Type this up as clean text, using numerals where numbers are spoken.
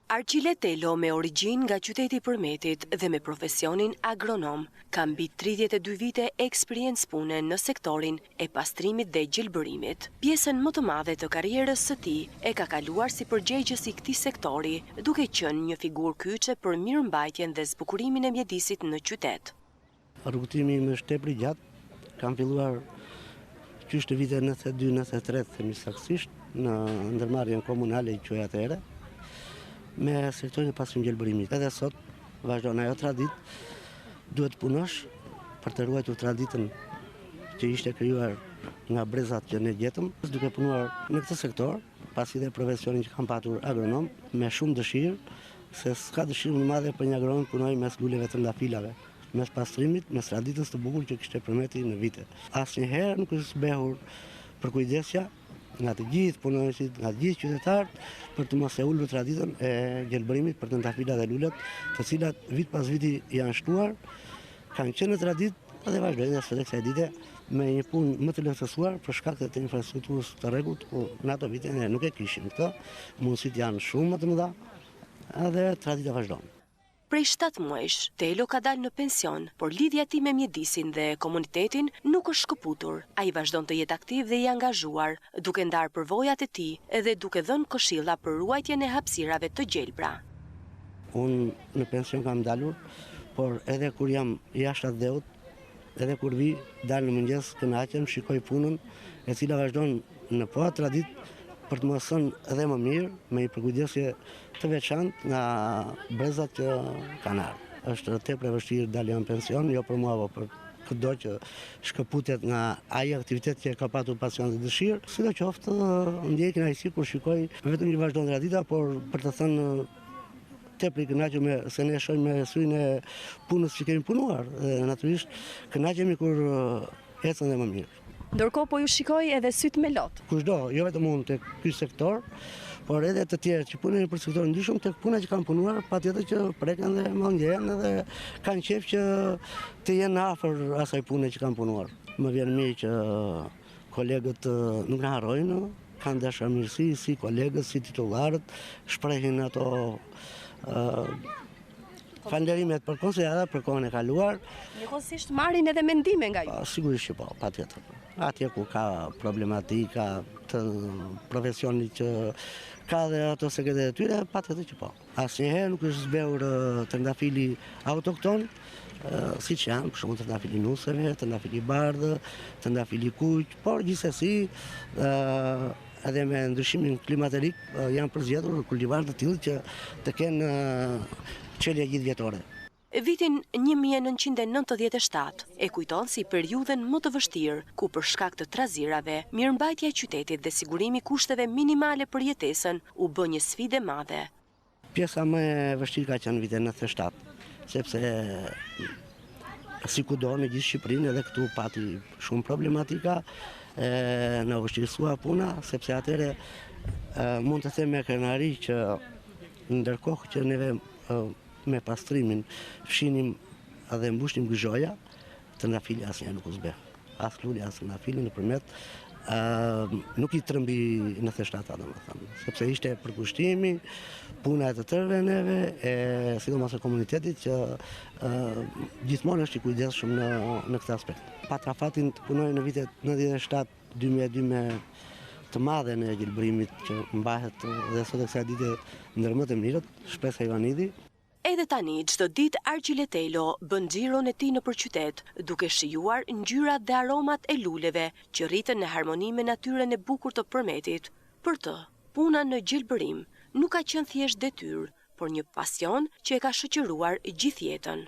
Argjile Telo, me origjinë nga qyteti i Përmetit dhe me profesionin agronom, ka mbi 32 vite eksperiencë pune në sektorin e pastrimit dhe gjelbërimit. Pjesën më të madhe të karrierës së tij e ka kaluar si përgjegjës i këtij sektori, duke qenë një figurë kyçe për mirëmbajtjen dhe zbukurimin e mjedisit në qytet. Rrugtimi im është tepër i gjatë. Kam filluar qysh të vite 92-93 themi saktësisht në ndërmarrjen komunale i quaj atëherë, me sektorin e pastrim gjelbërimit. Edhe sot vazhdon ajo traditë, duhet të punosh për të ruajtur traditën që ishte krijuar nga brezat që ne gjetëm, duke punuar në këtë sektor, pasi dhe profesionin që kam patur agronom, me shumë dëshirë, se s'ka dëshirë më madhe për një agronom punoj mes luleve të ndafilave, mes pastrimit, mes traditës të bukur që kishte Përmeti në vite. Asnjëherë nuk është zbehur për kujdesja nga të gjithë punonësit, nga të gjithë qytetarët, për të mos e ulur traditën e gjelbërimit për të ndafila dhe lulet, të cilat vit pas viti janë shtuar, kanë qenë në traditë dhe vazhdojnë sot kësaj dite me një punë më të lehtësuar për shkak të infrastrukturës të rregullt, ku në ato vite ne nuk e kishim këtë, mundësitë janë shumë më të mëdha dhe tradita vazhdon. Prej 7 muajsh, Telo ka dalë në pension, por lidhja e tij me mjedisin dhe komunitetin nuk është shkëputur. Ai vazhdon të jetë aktiv dhe i angazhuar, duke ndarë përvojat e tij edhe duke dhënë këshilla për ruajtjen e hapësirave të gjelbra. Unë në pension kam dalur, por edhe kur jam jashtë atë dheut, edhe kur vi, dalë në mëngjes, kënaqem, shikoj punën, e cila vazhdon në po atë traditë për të mos thënë edhe më mirë, me një përkujdesje të veçantë nga brezat që kanë ardhur. Është tepër e vështirë dalja në pension, jo për mua, por për çdo që shkëputet nga ai aktivitet që ka patur pasion dhe dëshirë. Sidoqoftë, ndjej kënaqësi kur shikoj vetëm që vazhdon tradita, por për të thënë tepër i kënaqur se ne shohim me syrin e punës që kemi punuar. Natyrisht kënaqemi kur ecën dhe më mirë. Ndërkohë po ju shikoj edhe syt me lot. Kushdo, jo vetëm unë tek ky sektor, por edhe të tjerë që punojnë për sektorin ndryshëm, tek puna që kanë punuar, patjetër që preken dhe mangjen dhe kanë qejf që të jenë afër asaj pune që kanë punuar. Më vjen mirë që kolegët nuk na harrojnë, kanë dashamirësi si kolegët, si titullarët, shprehin ato falënderimet për konsiderat për kohën e kaluar. Njëkohësisht marrin edhe mendime nga ju. Sigurisht që po, patjetër. Atje ku ka problematika të profesionit që ka dhe ato sekretet e tyre, patjetër që po. Asnjëherë nuk është zbehur trëndafili autokton, siç janë, për shembull trëndafili nuseve, trëndafili bardhë, trëndafili kuq, por gjithsesi edhe me ndryshimin klimaterik janë përzgjedhur kultivarë të tillë që të kenë qelje gjithvjetore. Vitin 1997 e kujton si periudhën më të vështirë, ku për shkak të trazirave, mirëmbajtja e qytetit dhe sigurimi kushteve minimale për jetesën u bë një sfidë e madhe. Pjesa më e vështirë ka qenë vitin 97, sepse sikudo në gjithë Shqipërinë edhe këtu pati shumë problematika, na vështirësua puna, sepse atëre mund të them me krenari që ndërkohë që neve me pastrimin fshinim edhe mbushnim gëzhoja, trëndafili asnjëherë nuk u zbeh. As luli, as trëndafili nëpërmjet nuk i trëmbi në theshtata, domethënë, sepse ishte përkushtimi, puna e të tërëve neve, sidomos e komunitetit që gjithmonë është i kujdesshëm në këtë aspekt. Patra fatin të punoj në vitet 97-2002 me të madhe në gjelbërimit që mbahet dhe sot e kësaj dite ndër më të mirët, Shpresa Ivanidi. Edhe tani, çdo ditë Argjile Telo bën xhiron e tij nëpër qytet, duke shijuar ngjyrat dhe aromat e luleve që rriten në harmoni me natyrën e bukur të Përmetit. Për të, puna në gjelbërim nuk ka qenë thjesht detyrë, por një pasion që e ka shoqëruar gjithë jetën.